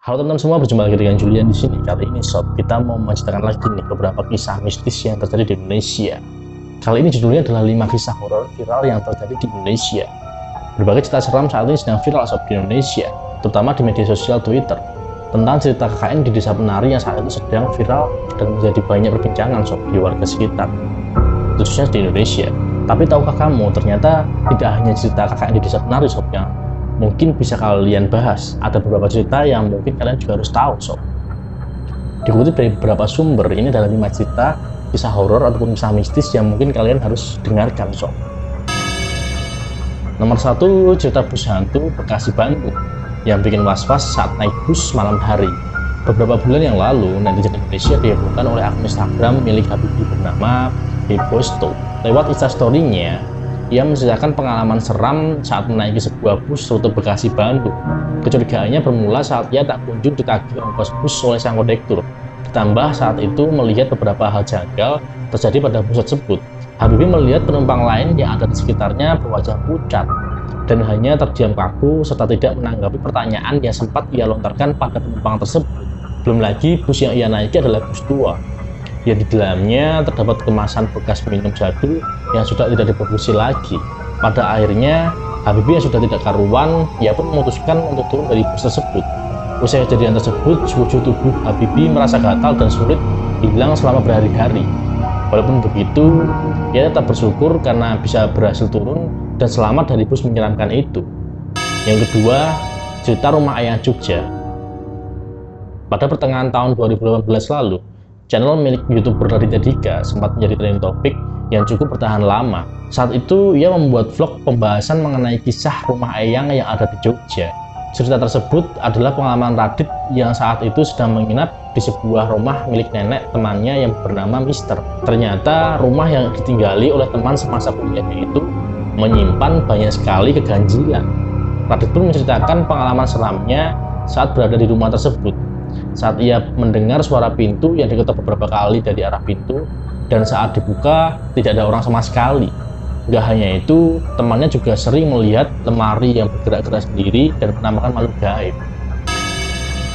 Halo teman-teman semua, berjumpa lagi dengan Julian di sini. Kali ini sob, kita mau menceritakan lagi nih beberapa kisah mistis yang terjadi di Indonesia. Kali ini judulnya adalah 5 kisah horor viral yang terjadi di Indonesia. Berbagai cerita seram saat ini sedang viral sob di Indonesia, terutama di media sosial Twitter, tentang cerita KKN di desa penari yang saat itu sedang viral dan menjadi banyak perbincangan sob di warga sekitar, khususnya di Indonesia. Tapi tahukah kamu, ternyata tidak hanya cerita KKN di desa penari sob yang mungkin bisa kalian bahas. Ada beberapa cerita yang mungkin kalian juga harus tahu sob. Dikutip dari beberapa sumber, ini adalah 5 cerita kisah horor ataupun kisah mistis yang mungkin kalian harus dengarkan sob. Nomor 1, cerita bus hantu Bekasi Bandung yang bikin was-was saat naik bus malam hari. Beberapa bulan yang lalu, netizen Indonesia dihebohkan oleh akun Instagram milik Habibie bernama Hebosto. Lewat instastory-nya, ia menceritakan pengalaman seram saat menaiki sebuah bus rute Bekasi Bandung. Kecurigaannya bermula saat ia tak kunjung ditagih ongkos bus oleh sang kondektur. Ditambah saat itu melihat beberapa hal janggal terjadi pada bus tersebut. Habibie melihat penumpang lain yang ada di sekitarnya berwajah pucat dan hanya terdiam kaku serta tidak menanggapi pertanyaan yang sempat ia lontarkan pada penumpang tersebut. Belum lagi bus yang ia naiki adalah bus tua, yang di dalamnya terdapat kemasan bekas minum jadul yang sudah tidak diproduksi lagi. Pada akhirnya, Habibie yang sudah tidak karuan, ia pun memutuskan untuk turun dari bus tersebut. Usai kejadian tersebut, wujud tubuh Habibie merasa gatal dan sulit hilang selama berhari-hari. Walaupun begitu, ia tetap bersyukur karena bisa berhasil turun dan selamat dari bus menyeramkan itu. Yang kedua, cerita rumah ayah Jogja. Pada pertengahan tahun 2018 lalu, channel milik YouTuber Raditya Dika sempat menjadi trending topik yang cukup bertahan lama. Saat itu, ia membuat vlog pembahasan mengenai kisah rumah eyang yang ada di Jogja. Cerita tersebut adalah pengalaman Radit yang saat itu sedang menginap di sebuah rumah milik nenek temannya yang bernama Mister. Ternyata rumah yang ditinggali oleh teman semasa kuliahnya itu menyimpan banyak sekali keganjilan. Radit pun menceritakan pengalaman seramnya saat berada di rumah tersebut. Saat ia mendengar suara pintu yang diketok beberapa kali dari arah pintu, dan saat dibuka tidak ada orang sama sekali. Gak hanya itu, temannya juga sering melihat lemari yang bergerak-gerak sendiri dan menamakan makhluk gaib.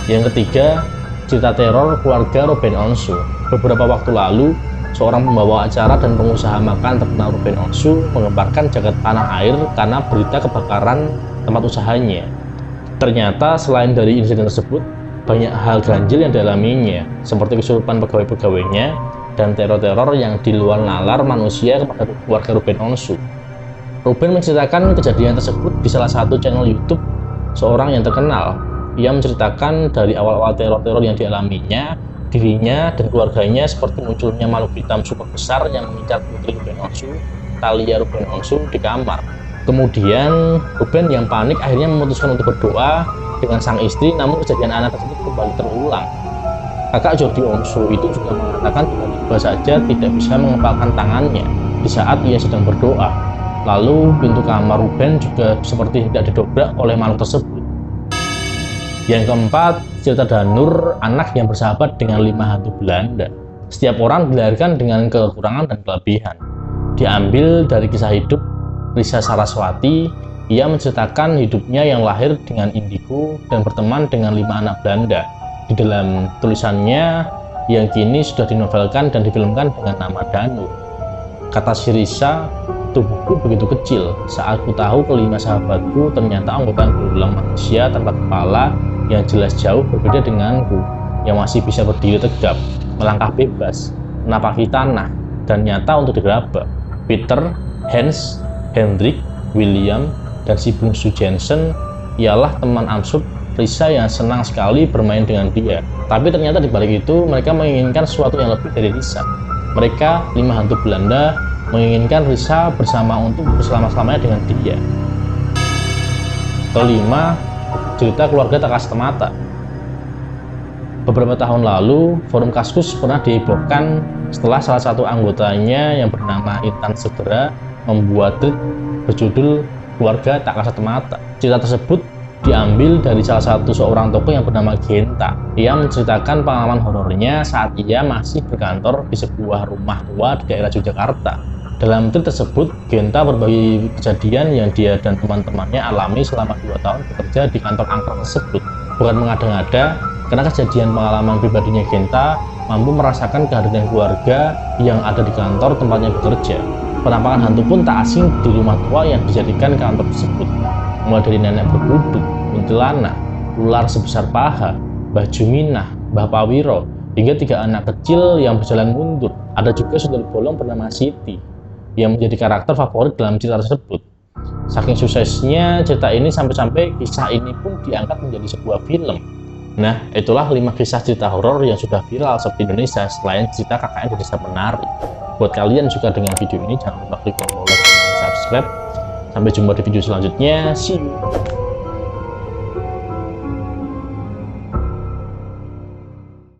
Yang ketiga, cerita teror keluarga Ruben Onsu. Beberapa waktu lalu, seorang pembawa acara dan pengusaha makan terkenal Ruben Onsu mengembarkan jagat tanah air karena berita kebakaran tempat usahanya. Ternyata selain dari insiden tersebut, banyak hal ganjil yang dialaminya, seperti kesurupan pegawai-pegawainya dan teror-teror yang di luar nalar manusia kepada keluarga Ruben Onsu. Ruben menceritakan kejadian tersebut di salah satu channel YouTube seorang yang terkenal. Ia menceritakan dari awal-awal teror-teror yang dialaminya, dirinya dan keluarganya seperti munculnya makhluk hitam super besar yang mengincar putri Ruben Onsu, Thalia Ruben Onsu, di kamar. Kemudian Ruben yang panik akhirnya memutuskan untuk berdoa dengan sang istri, namun kejadian anak tersebut kembali terulang. Kakak Jordi Onsu itu juga mengatakan tiba-tiba saja tidak bisa mengepalkan tangannya di saat ia sedang berdoa. Lalu pintu kamar Ruben juga seperti tidak didobrak oleh makhluk tersebut. Yang keempat, cerita Danur, anak yang bersahabat dengan 5 hantu Belanda. Setiap orang dilahirkan dengan kekurangan dan kelebihan. Diambil dari kisah hidup Risa Saraswati. Ia menceritakan hidupnya yang lahir dengan indigo dan berteman dengan 5 anak Belanda. Di dalam tulisannya yang kini sudah dinovelkan dan difilmkan dengan nama Danur. Kata si Risa, tubuhku begitu kecil. Saat ku tahu kelima sahabatku ternyata anggota berulang manusia tanpa kepala yang jelas jauh berbeda denganku, yang masih bisa berdiri tegap, melangkah bebas, menapaki tanah, dan nyata untuk diraba. Peter, Hans, Hendrik, William, dan si bungsu Jensen ialah teman absurd Risa yang senang sekali bermain dengan dia. Tapi ternyata di balik itu mereka menginginkan sesuatu yang lebih dari Risa. Mereka, 5 hantu Belanda, menginginkan Risa bersama untuk bersama-lamanya dengan dia. Kelima, cerita keluarga tak kasat mata. Beberapa tahun lalu, forum Kaskus pernah dihebohkan setelah salah satu anggotanya yang bernama Intan Segera membuat tweet berjudul Keluarga Tak Kasat Mata. Cerita tersebut diambil dari salah satu seorang tokoh yang bernama Genta. Ia menceritakan pengalaman horornya saat ia masih berkantor di sebuah rumah tua di daerah Yogyakarta. Dalam tweet tersebut, Genta berbagi kejadian yang dia dan teman-temannya alami selama 2 tahun bekerja di kantor angker tersebut. bukan mengada-ngada, karena kejadian pengalaman pribadinya Genta mampu merasakan kehadiran keluarga yang ada di kantor tempatnya bekerja. Penampakan hantu pun tak asing di rumah tua yang dijadikan kantor tersebut, mulai dari nenek berkerudung, kuntilanak, ular sebesar paha, Mbah Juminah, Mbah Pawiro, hingga 3 anak kecil yang berjalan mundur. Ada juga sundel bolong bernama Siti yang menjadi karakter favorit dalam cerita tersebut. Saking suksesnya cerita ini sampai-sampai kisah ini pun diangkat menjadi sebuah film. Nah, itulah 5 kisah cerita horor yang sudah viral di Indonesia selain cerita KKN di Desa Penari. Buat kalian yang suka dengan video ini, jangan lupa klik tombol like dan subscribe. Sampai jumpa di video selanjutnya. See you.